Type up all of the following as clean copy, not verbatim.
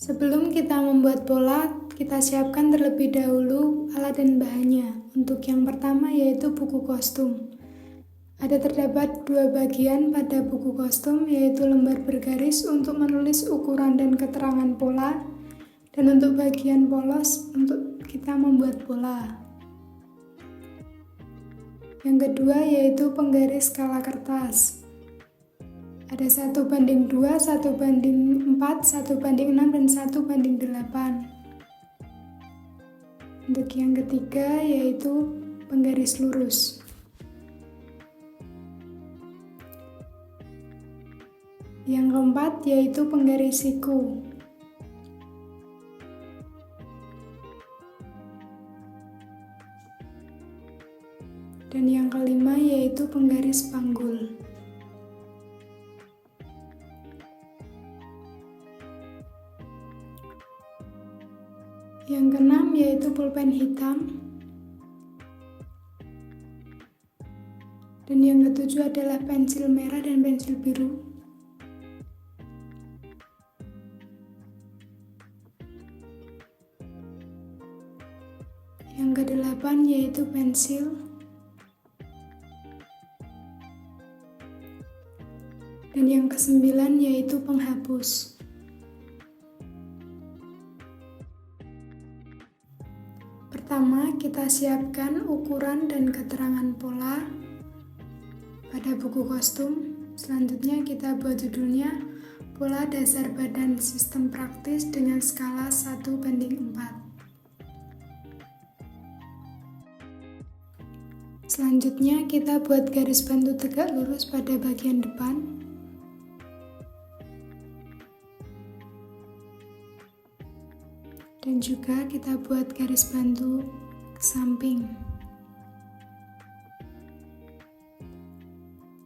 Sebelum kita membuat pola, kita siapkan terlebih dahulu alat dan bahannya. Untuk yang pertama yaitu buku kostum. Terdapat dua bagian pada buku kostum, yaitu lembar bergaris untuk menulis ukuran dan keterangan pola, dan untuk bagian polos untuk kita membuat pola. Yang kedua yaitu penggaris skala kertas. Ada 1:2, 1:4, 1:6, dan 1:8. Untuk yang ketiga yaitu penggaris lurus. Yang keempat yaitu penggaris siku. Dan yang kelima yaitu penggaris panggul. Yang keenam yaitu pulpen hitam. Dan yang ketujuh adalah pensil merah dan pensil biru. Yang kedelapan yaitu pensil. Dan yang kesembilan yaitu penghapus. Pertama, kita siapkan ukuran dan keterangan pola pada buku kostum. Selanjutnya kita buat judulnya Pola Dasar Badan Sistem Praktis dengan skala 1:4. Selanjutnya kita buat garis bantu tegak lurus pada bagian depan. Dan juga kita buat garis bantu ke samping.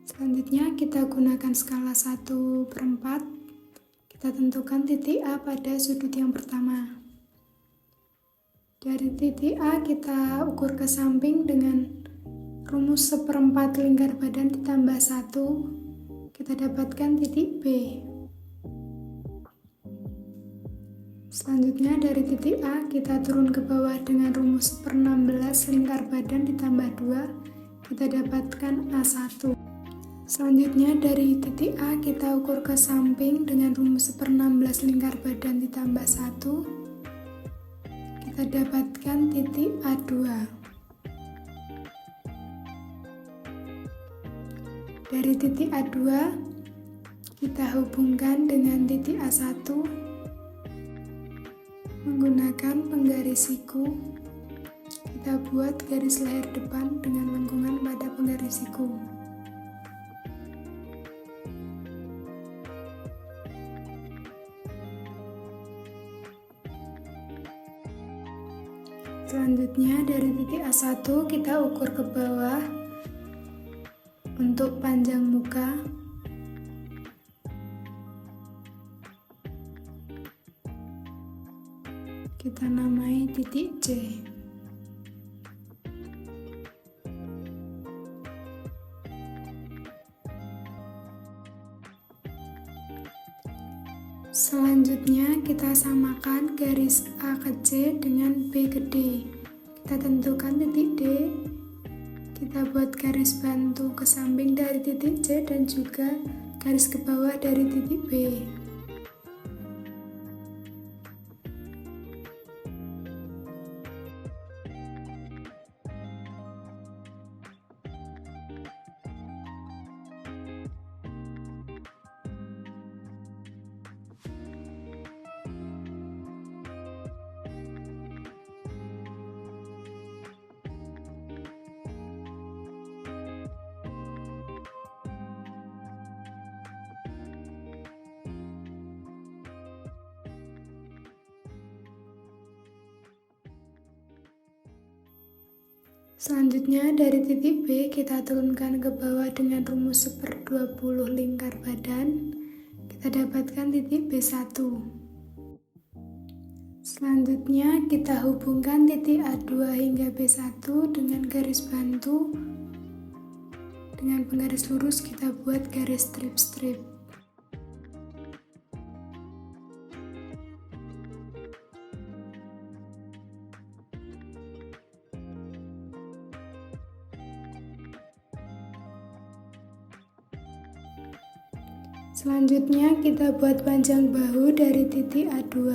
Selanjutnya kita gunakan skala 1/4. Kita tentukan titik A pada sudut yang pertama. Dari titik A kita ukur ke samping dengan rumus 1/4 lingkar badan ditambah 1. Kita dapatkan titik B. Selanjutnya dari titik A kita turun ke bawah dengan rumus 1/16 lingkar badan ditambah 2, kita dapatkan A1. Selanjutnya dari titik A kita ukur ke samping dengan rumus 1/16 lingkar badan ditambah 1, kita dapatkan titik A2. Dari titik A2 kita hubungkan dengan titik A1 menggunakan penggaris siku. Kita buat garis leher depan dengan lengkungan pada penggaris siku. Selanjutnya dari titik A1 kita ukur ke bawah untuk panjang muka. Kita namai titik C. Selanjutnya kita samakan garis A ke C dengan B ke D. Kita tentukan titik D. Kita buat garis bantu ke samping dari titik C dan juga garis ke bawah dari titik B. Selanjutnya dari titik B kita turunkan ke bawah dengan rumus 1/20 lingkar badan. Kita dapatkan titik B1. Selanjutnya kita hubungkan titik A2 hingga B1 dengan garis bantu. Dengan penggaris lurus kita buat garis strip-strip. Selanjutnya kita buat panjang bahu dari titik A2.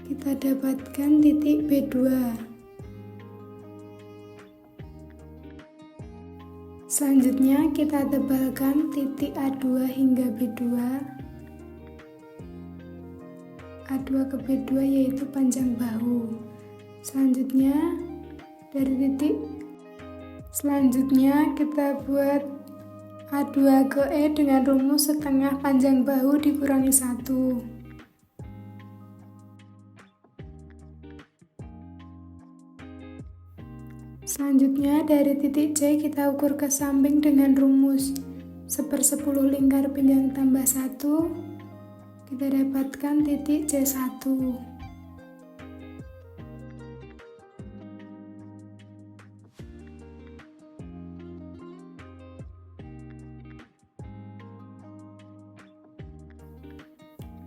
Kita dapatkan titik B2. Selanjutnya kita tebalkan titik A2 hingga B2. A2 ke B2 yaitu panjang bahu. Selanjutnya kita buat A2 ke E dengan rumus setengah panjang bahu dikurangi 1. Selanjutnya dari titik C kita ukur ke samping dengan rumus 1/10 lingkar pinggang tambah 1. Kita dapatkan titik C1.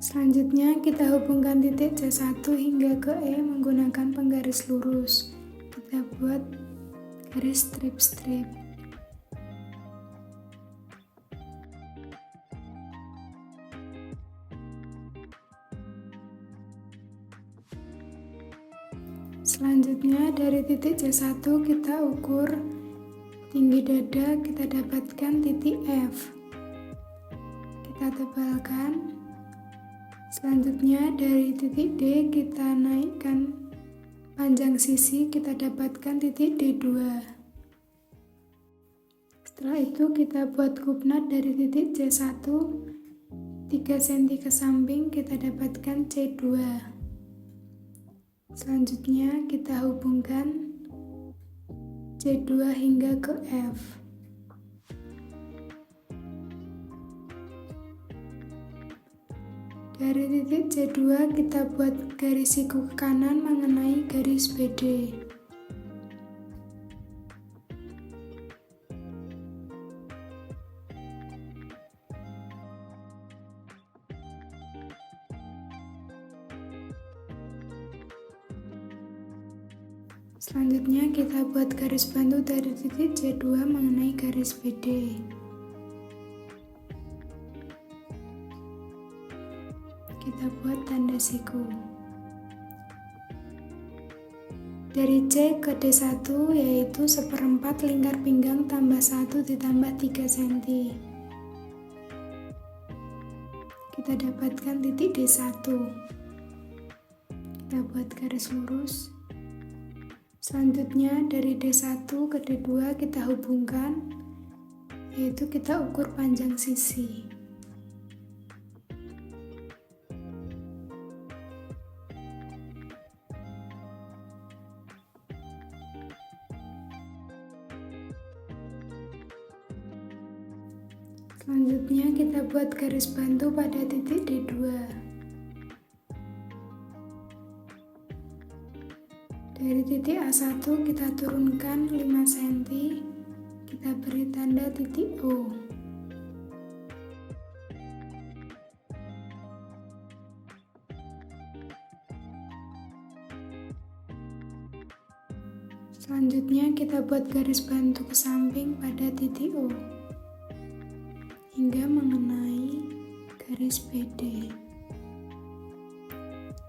Selanjutnya kita hubungkan titik C1 hingga ke E menggunakan penggaris lurus. Kita buat garis strip-strip. Selanjutnya dari titik C1 kita ukur tinggi dada, kita dapatkan titik F. Kita tebalkan. Selanjutnya dari titik D kita naikkan panjang sisi, kita dapatkan titik D2. Setelah itu kita buat kupnat dari titik C1 3 cm ke samping, kita dapatkan C2. Selanjutnya kita hubungkan C2 hingga ke F. Dari titik C2 kita buat garis siku ke kanan mengenai garis BD. Selanjutnya kita buat garis bantu dari titik C2 mengenai garis BD. Kita buat tanda siku. Dari C ke D1 yaitu 1/4 lingkar pinggang tambah 1 ditambah 3 cm. Kita dapatkan titik D1. Kita buat garis lurus. Selanjutnya dari D1 ke D2 kita hubungkan, yaitu kita ukur panjang sisi. Selanjutnya kita buat garis bantu pada titik D2. Dari titik A1 kita turunkan 5 cm, kita beri tanda titik O. Selanjutnya kita buat garis bantu ke samping pada titik O hingga mengenai garis BD.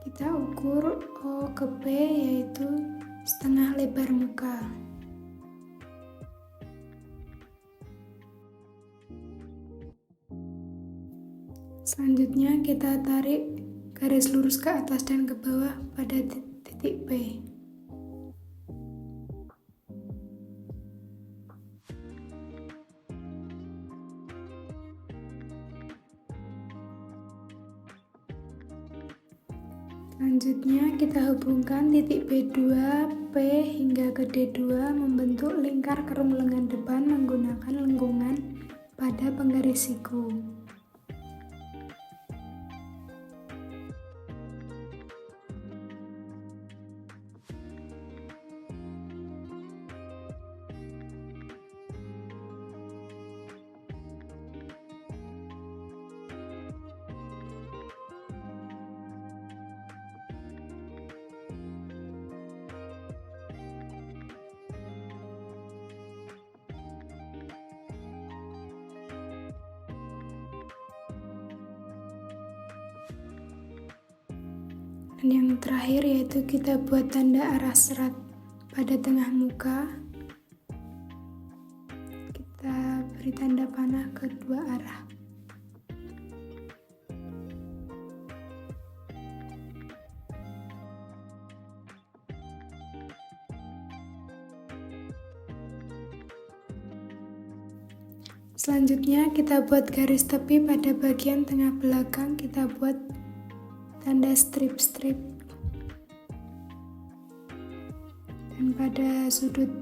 Kita ukur O ke P yaitu setengah lebar muka. Selanjutnya kita tarik garis lurus ke atas dan ke bawah pada titik P. Selanjutnya kita hubungkan titik B2, P hingga ke D2 membentuk lingkar kerung lengan depan menggunakan lengkungan pada penggaris siku. Dan yang terakhir yaitu kita buat tanda arah serat pada tengah muka. Kita beri tanda panah ke dua arah. Selanjutnya kita buat garis tepi pada bagian tengah belakang, kita buat tanda strip-strip. Dan pada sudut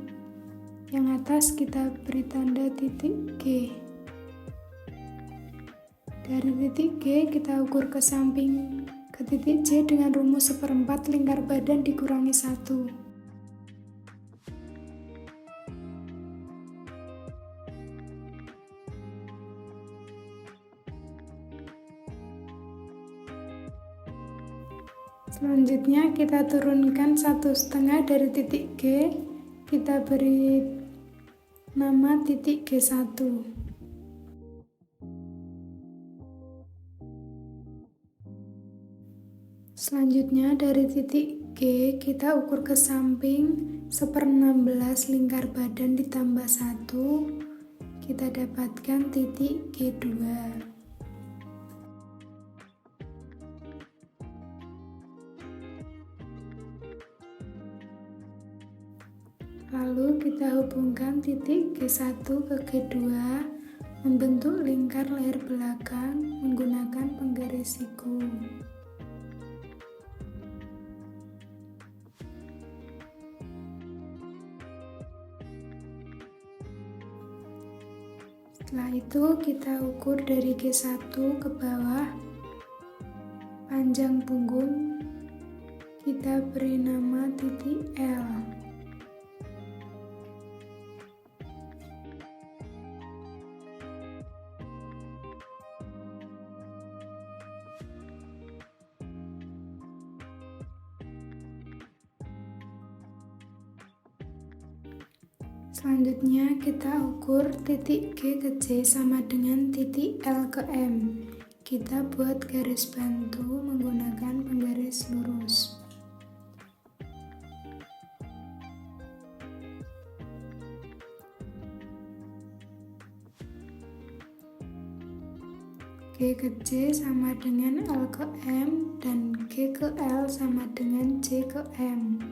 yang atas kita beri tanda titik G. Dari titik G kita ukur ke samping ke titik C dengan rumus 1/4 lingkar badan dikurangi 1. Selanjutnya kita turunkan 1/2 dari titik G, kita beri nama titik G1. Selanjutnya dari titik G kita ukur ke samping 1/16 lingkar badan ditambah 1, kita dapatkan titik G2. Lalu kita hubungkan titik G1 ke G2 membentuk lingkar leher belakang menggunakan penggaris siku. Setelah itu kita ukur dari G1 ke bawah panjang punggung, kita beri nama titik L. Selanjutnya kita ukur titik G ke C sama dengan titik L ke M. Kita buat garis bantu menggunakan penggaris lurus. G ke C sama dengan L ke M dan G ke L sama dengan C ke M.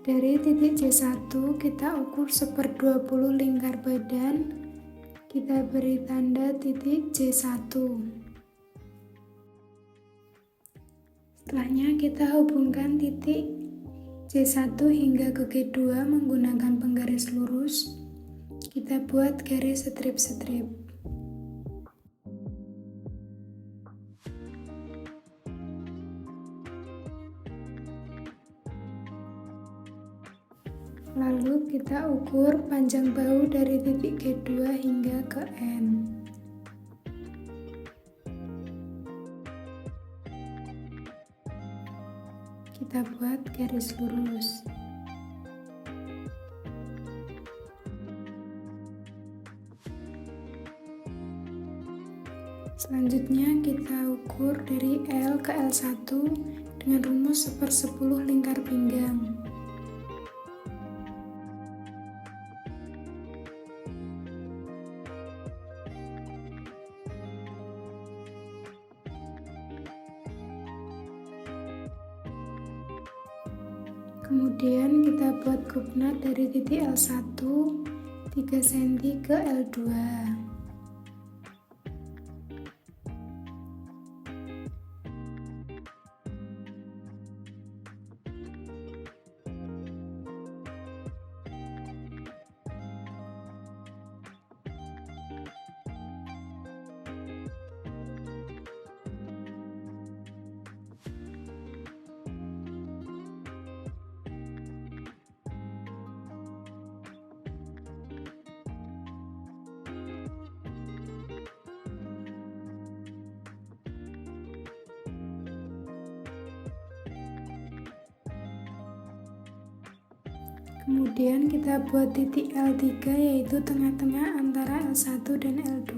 Dari titik C1 kita ukur 1/20 lingkar badan, kita beri tanda titik C1. Setelahnya kita hubungkan titik C1 hingga ke G2 menggunakan penggaris lurus, kita buat garis strip-strip. Lalu kita ukur panjang bahu dari titik G2 hingga ke M. Kita buat garis lurus. Selanjutnya kita ukur dari L ke L1 dengan rumus 1/10 lingkar pinggang. Kemudian kita buat kupnat dari titik L1 3 cm ke L2. Kemudian kita buat titik L3 yaitu tengah-tengah antara L1 dan L2.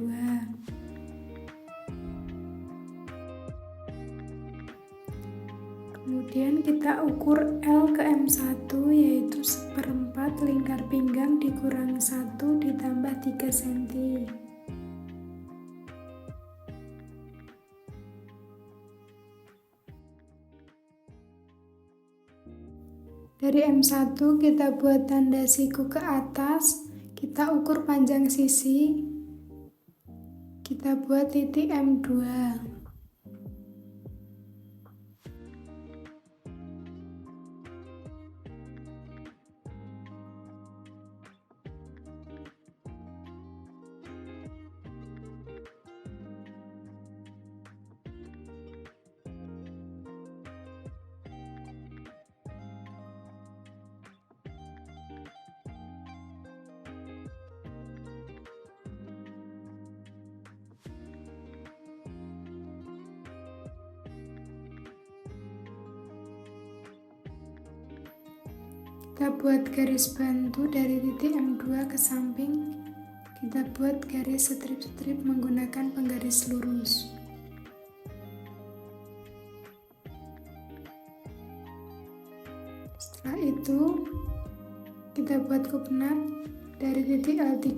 Kemudian kita ukur L ke M1 yaitu 1/4 lingkar pinggang dikurangi 1 ditambah 3 cm. Dari M1 kita buat tanda siku ke atas, kita ukur panjang sisi, kita buat titik M2. Kita buat garis bantu dari titik M2 ke samping. Kita buat garis strip-strip menggunakan penggaris lurus. Setelah itu, kita buat kupnat dari titik L3.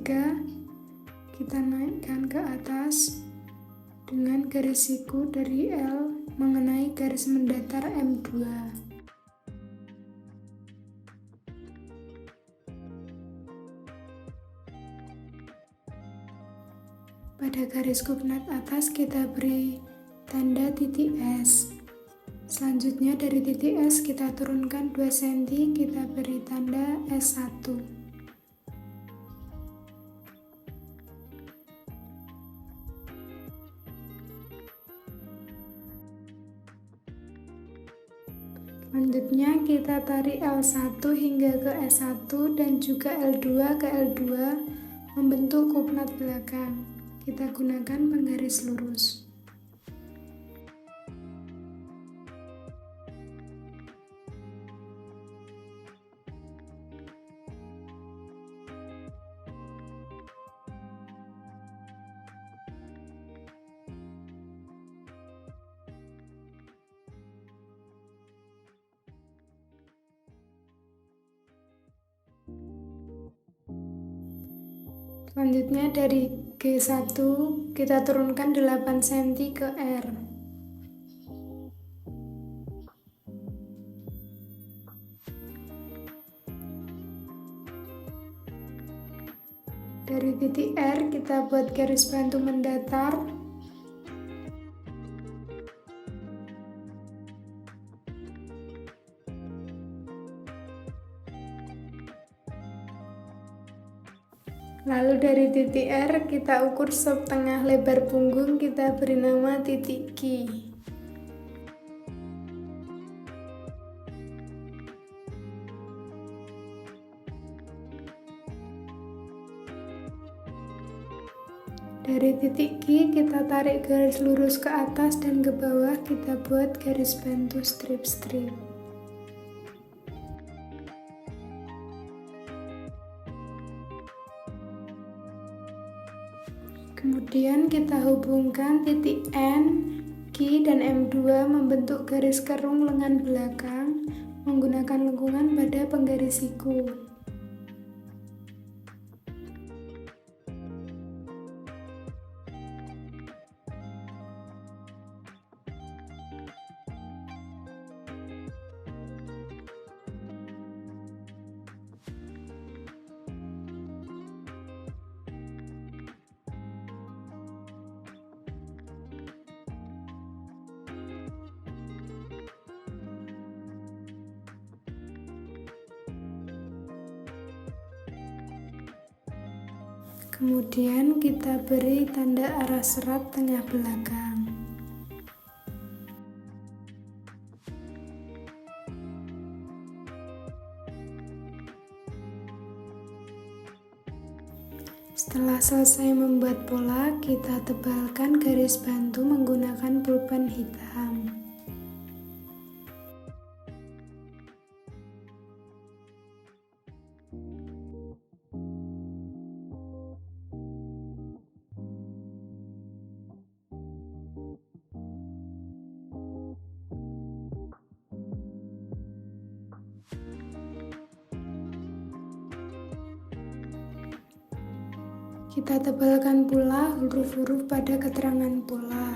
Kita naikkan ke atas dengan garis siku dari L mengenai garis mendatar M2. Pada garis kupnat atas kita beri tanda titik S. Selanjutnya dari titik S kita turunkan 2 cm, kita beri tanda S1. Selanjutnya kita tarik L1 hingga ke S1 dan juga L2 ke L2 membentuk kupnat belakang. Kita gunakan penggaris lurus. Selanjutnya dari G1 kita turunkan 8 cm ke R. Dari titik R kita buat garis bantu mendatar. Lalu dari titik R kita ukur setengah lebar punggung, kita beri nama titik Q. Dari titik Q kita tarik garis lurus ke atas dan ke bawah, kita buat garis bantu strip-strip. Kemudian kita hubungkan titik N, Q, dan M2 membentuk garis kerung lengan belakang menggunakan lengkungan pada penggaris siku. Kemudian kita beri tanda arah serat tengah belakang. Setelah selesai membuat pola, kita tebalkan garis bantu menggunakan pulpen hitam. Kita tebalkan pula huruf-huruf pada keterangan pola.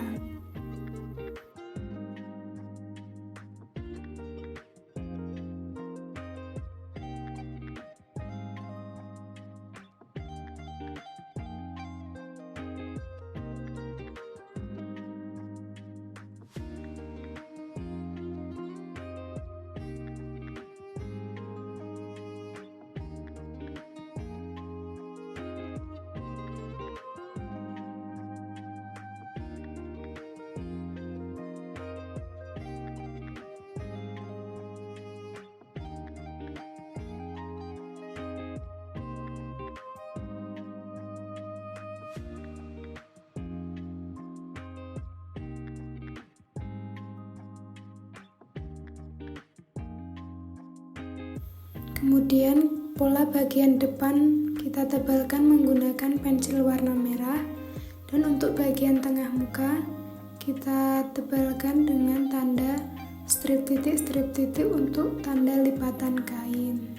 Kemudian pola bagian depan kita tebalkan menggunakan pensil warna merah, dan untuk bagian tengah muka kita tebalkan dengan tanda strip titik untuk tanda lipatan kain.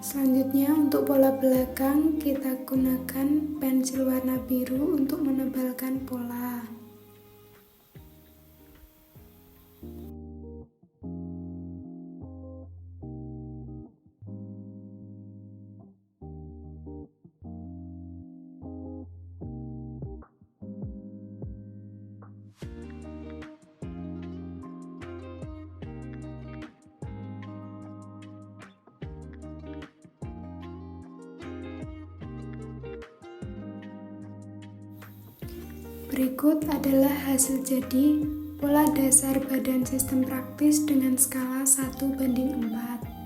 Selanjutnya untuk pola belakang kita gunakan pensil warna biru untuk menebalkan pola. Berikut adalah hasil jadi pola dasar badan sistem praktis dengan skala 1:4.